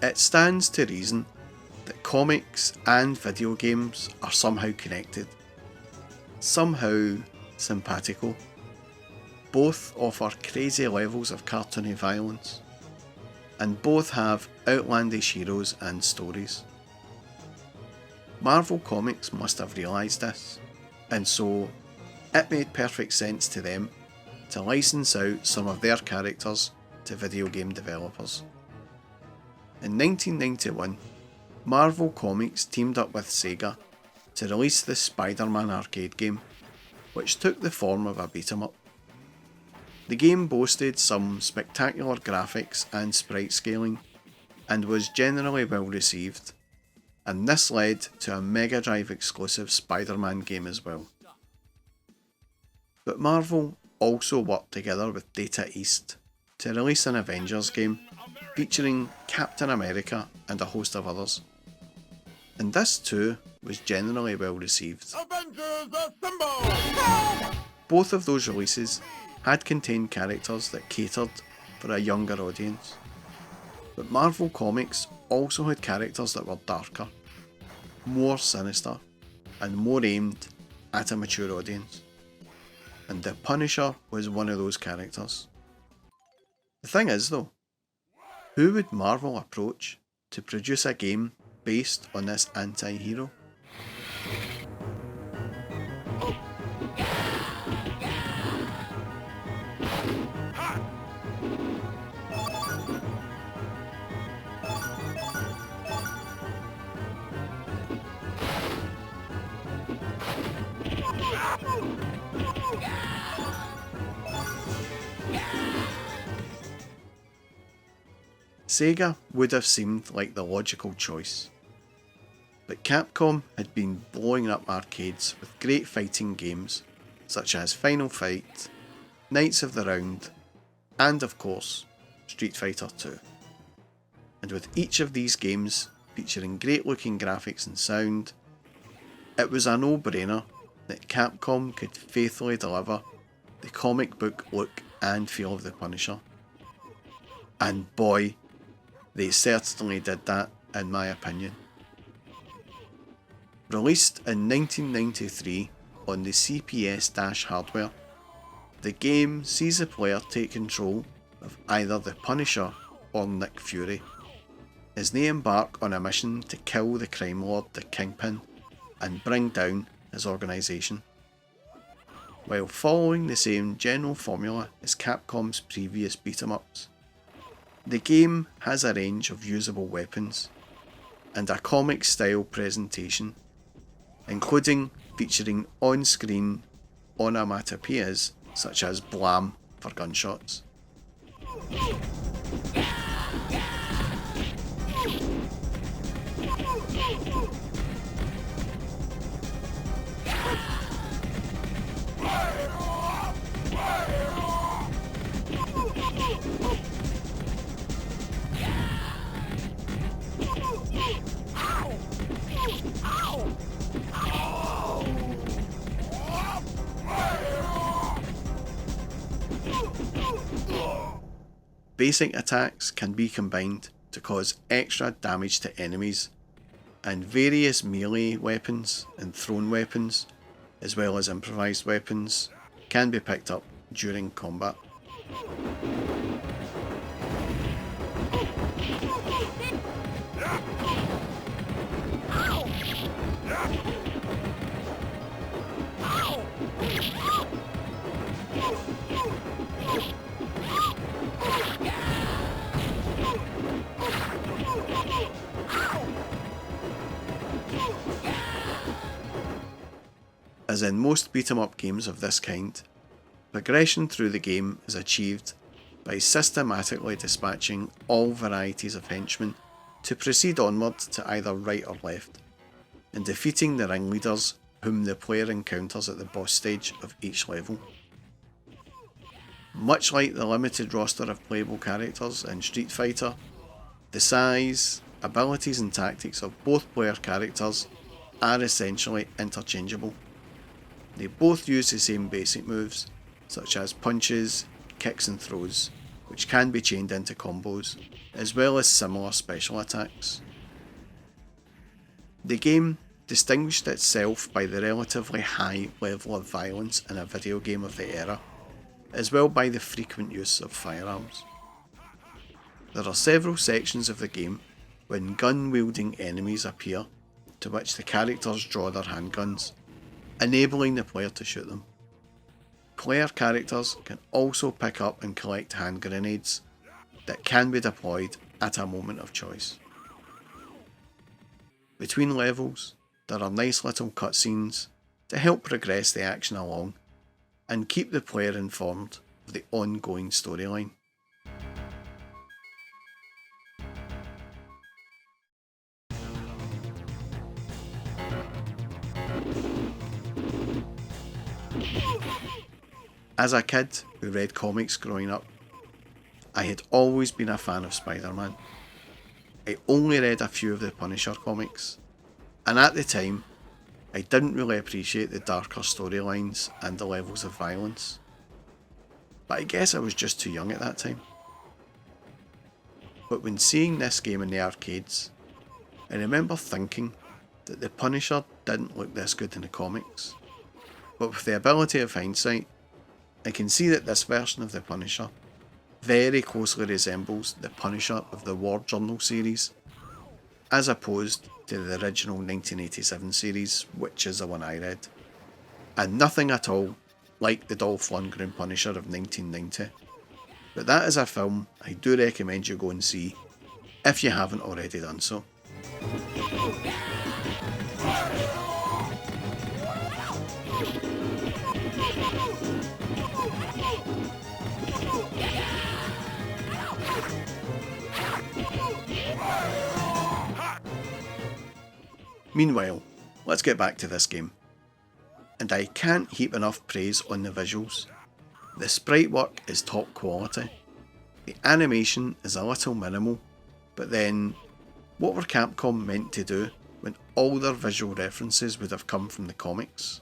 It stands to reason that comics and video games are somehow connected, somehow simpatico. Both offer crazy levels of cartoony violence, and both have outlandish heroes and stories. Marvel Comics must have realised this, and so it made perfect sense to them to license out some of their characters to video game developers. In 1991, Marvel Comics teamed up with Sega to release the Spider-Man arcade game, which took the form of a beat-em-up. The game boasted some spectacular graphics and sprite scaling, and was generally well received, and this led to a megadrive exclusive Spider-Man game as well. But Marvel also worked together with Data East to release an Avengers game featuring Captain America and a host of others, and this too was generally well received. Both of those releases had contained characters that catered for a younger audience, but Marvel Comics also had characters that were darker, more sinister, and more aimed at a mature audience, and the Punisher was one of those characters. The thing is though, who would Marvel approach to produce a game based on this anti-hero? Sega would have seemed like the logical choice, but Capcom had been blowing up arcades with great fighting games such as Final Fight, Knights of the Round, and of course Street Fighter 2. And with each of these games featuring great looking graphics and sound, it was a no-brainer that Capcom could faithfully deliver the comic book look and feel of the Punisher. And boy, they certainly did that, in my opinion. Released in 1993 on the CPS- hardware, the game sees the player take control of either the Punisher or Nick Fury, as they embark on a mission to kill the crime lord, the Kingpin, and bring down his organisation. While following the same general formula as Capcom's previous beat-em-ups, the game has a range of usable weapons and a comic-style presentation, including featuring on-screen onomatopoeias such as blam for gunshots. Basic attacks can be combined to cause extra damage to enemies, and various melee weapons and thrown weapons, as well as improvised weapons, can be picked up during combat. As in most beat-em-up games of this kind, progression through the game is achieved by systematically dispatching all varieties of henchmen to proceed onward to either right or left, and defeating the ringleaders whom the player encounters at the boss stage of each level. Much like the limited roster of playable characters in Street Fighter, the size, abilities and tactics of both player characters are essentially interchangeable. They both use the same basic moves, such as punches, kicks and throws, which can be chained into combos, as well as similar special attacks. The game distinguished itself by the relatively high level of violence in a video game of the era, as well by the frequent use of firearms. There are several sections of the game when gun-wielding enemies appear, to which the characters draw their handguns, enabling the player to shoot them. Player characters can also pick up and collect hand grenades that can be deployed at a moment of choice. Between levels, there are nice little cutscenes to help progress the action along and keep the player informed of the ongoing storyline. As a kid who read comics growing up, I had always been a fan of Spider-Man. I only read a few of the Punisher comics, and at the time, I didn't really appreciate the darker storylines and the levels of violence. But I guess I was just too young at that time. But when seeing this game in the arcades, I remember thinking that the Punisher didn't look this good in the comics. But with the ability of hindsight, I can see that this version of the Punisher very closely resembles the Punisher of the War Journal series, as opposed to the original 1987 series, which is the one I read, and nothing at all like the Dolph Lundgren Punisher of 1990. But that is a film I do recommend you go and see, if you haven't already done so. Meanwhile, let's get back to this game. And I can't heap enough praise on the visuals. The sprite work is top quality. The animation is a little minimal, but then, what were Capcom meant to do when all their visual references would have come from the comics?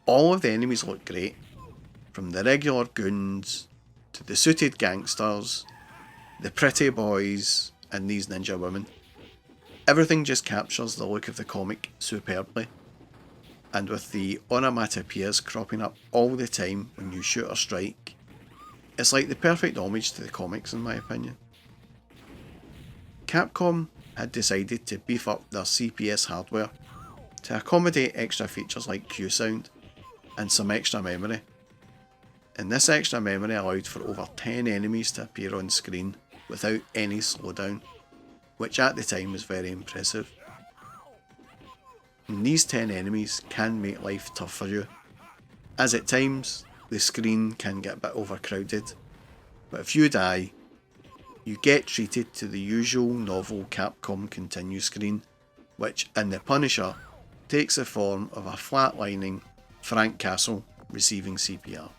All of the enemies look great, from the regular goons, to the suited gangsters, the pretty boys, and these ninja women. Everything just captures the look of the comic superbly, and with the onomatopoeias cropping up all the time when you shoot or strike, it's like the perfect homage to the comics in my opinion. Capcom had decided to beef up their CPS hardware to accommodate extra features like Q-Sound and some extra memory, and this extra memory allowed for over 10 enemies to appear on screen without any slowdown, which at the time was very impressive. And these 10 enemies can make life tough for you, as at times the screen can get a bit overcrowded, but if you die, you get treated to the usual novel Capcom continue screen, which in The Punisher takes the form of a flatlining Frank Castle receiving CPR.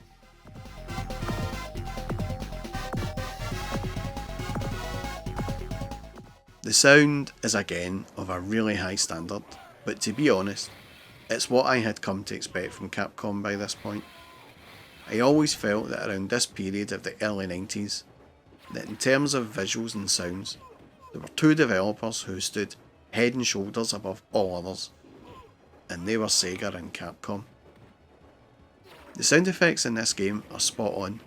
The sound is again of a really high standard, but to be honest, it's what I had come to expect from Capcom by this point. I always felt that around this period of the early 90s, that in terms of visuals and sounds, there were two developers who stood head and shoulders above all others, and they were Sega and Capcom. The sound effects in this game are spot on,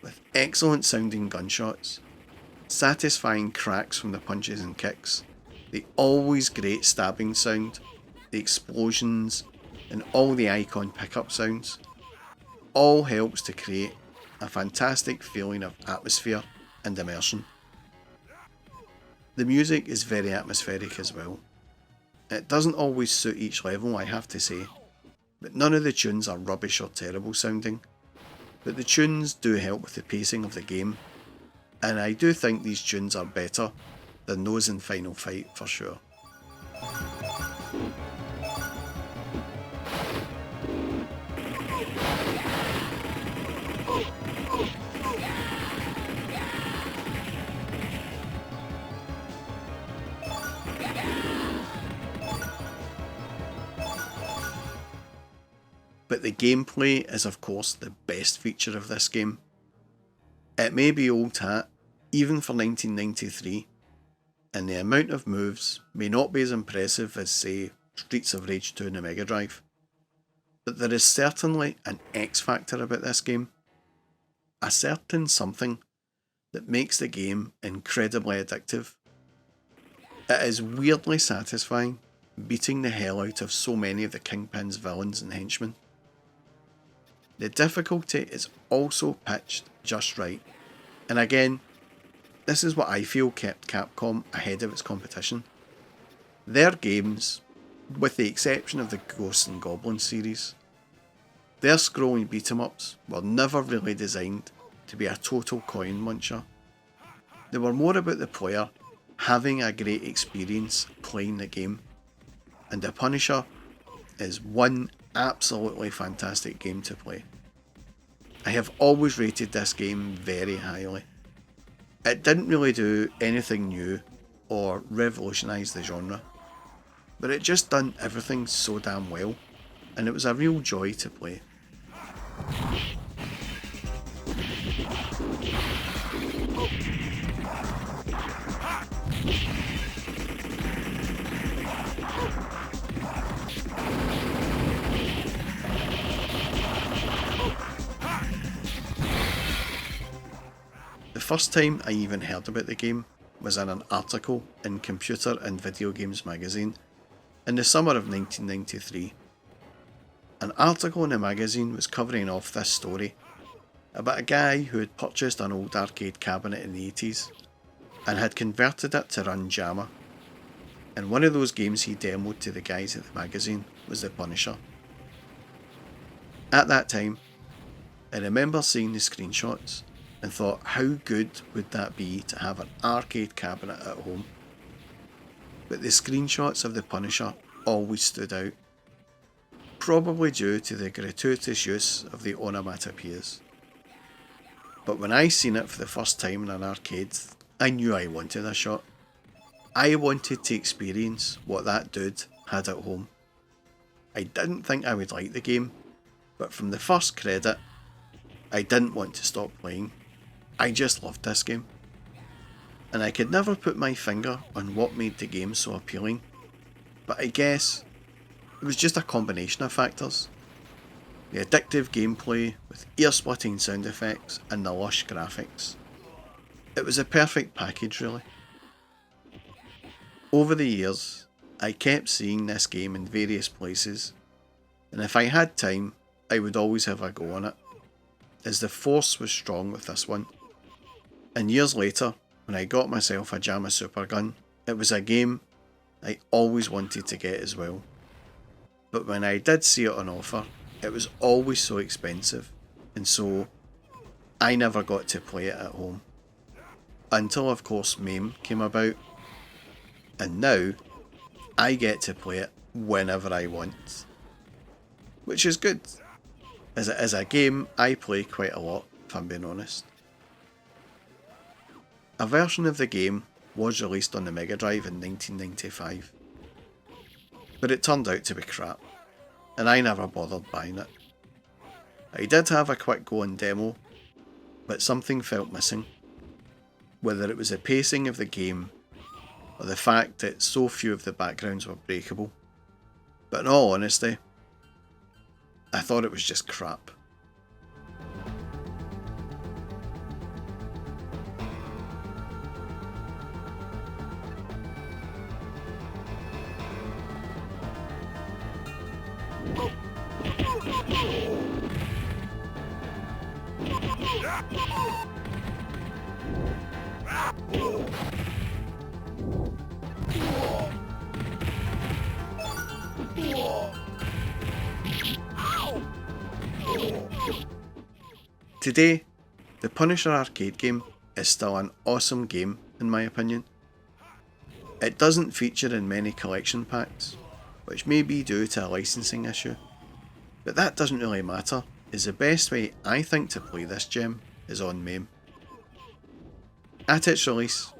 with excellent sounding gunshots, satisfying cracks from the punches and kicks, the always great stabbing sound, the explosions, and all the icon pickup sounds, all helps to create a fantastic feeling of atmosphere and immersion. The music is very atmospheric as well. It doesn't always suit each level, I have to say, but none of the tunes are rubbish or terrible sounding, but the tunes do help with the pacing of the game, and I do think these tunes are better than those in Final Fight for sure. But the gameplay is of course the best feature of this game. It may be old hat, even for 1993, and the amount of moves may not be as impressive as, say, Streets of Rage 2 on the megadrive, but there is certainly an X factor about this game, a certain something that makes the game incredibly addictive. It is weirdly satisfying, beating the hell out of so many of the Kingpin's villains and henchmen. The difficulty is also pitched just right, and again, this is what I feel kept Capcom ahead of its competition. Their games, with the exception of the Ghosts and Goblins series, their scrolling beat-em-ups were never really designed to be a total coin muncher. They were more about the player having a great experience playing the game, and The Punisher is one absolutely fantastic game to play. I have always rated this game very highly. It didn't really do anything new or revolutionise the genre, but it just done everything so damn well, and it was a real joy to play. The first time I even heard about the game was in an article in Computer and Video Games magazine in the summer of 1993. An article in the magazine was covering off this story about a guy who had purchased an old arcade cabinet in the 80s and had converted it to run JAMA, and one of those games he demoed to the guys at the magazine was The Punisher. At that time, I remember seeing the screenshots and thought, how good would that be to have an arcade cabinet at home? But the screenshots of The Punisher always stood out, probably due to the gratuitous use of the onomatopoeias. But when I seen it for the first time in an arcade, I knew I wanted a shot. I wanted to experience what that dude had at home. I didn't think I would like the game, but from the first credit, I didn't want to stop playing. I just loved this game. And I could never put my finger on what made the game so appealing, but I guess it was just a combination of factors. The addictive gameplay with ear-splitting sound effects and the lush graphics. It was a perfect package, really. Over the years, I kept seeing this game in various places, and if I had time, I would always have a go on it, as the force was strong with this one. And years later, when I got myself a JAMA Supergun, it was a game I always wanted to get as well. But when I did see it on offer, it was always so expensive, and so I never got to play it at home. Until of course MAME came about, and now I get to play it whenever I want. Which is good, as it is a game I play quite a lot, if I'm being honest. A version of the game was released on the Mega Drive in 1995, but it turned out to be crap, and I never bothered buying it. I did have a quick go on demo, but something felt missing, whether it was the pacing of the game or the fact that so few of the backgrounds were breakable. But in all honesty, I thought it was just crap. Today, the Punisher arcade game is still an awesome game in my opinion. It doesn't feature in many collection packs, which may be due to a licensing issue, but that doesn't really matter, as the best way I think to play this gem is on MAME. At its release,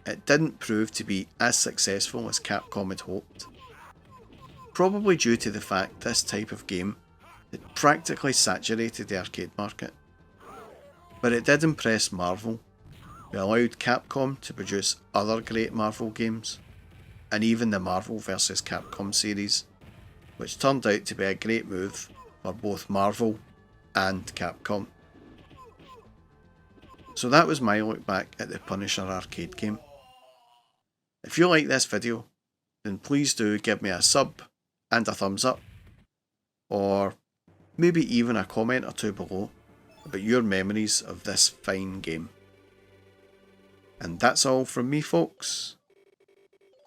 it didn't prove to be as successful as Capcom had hoped, probably due to the fact this type of game had practically saturated the arcade market. But it did impress Marvel, who allowed Capcom to produce other great Marvel games, and even the Marvel vs. Capcom series, which turned out to be a great move for both Marvel and Capcom. So that was my look back at the Punisher arcade game. If you like this video, then please do give me a sub and a thumbs up, or maybe even a comment or two below about your memories of this fine game. And that's all from me, folks.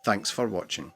Thanks for watching.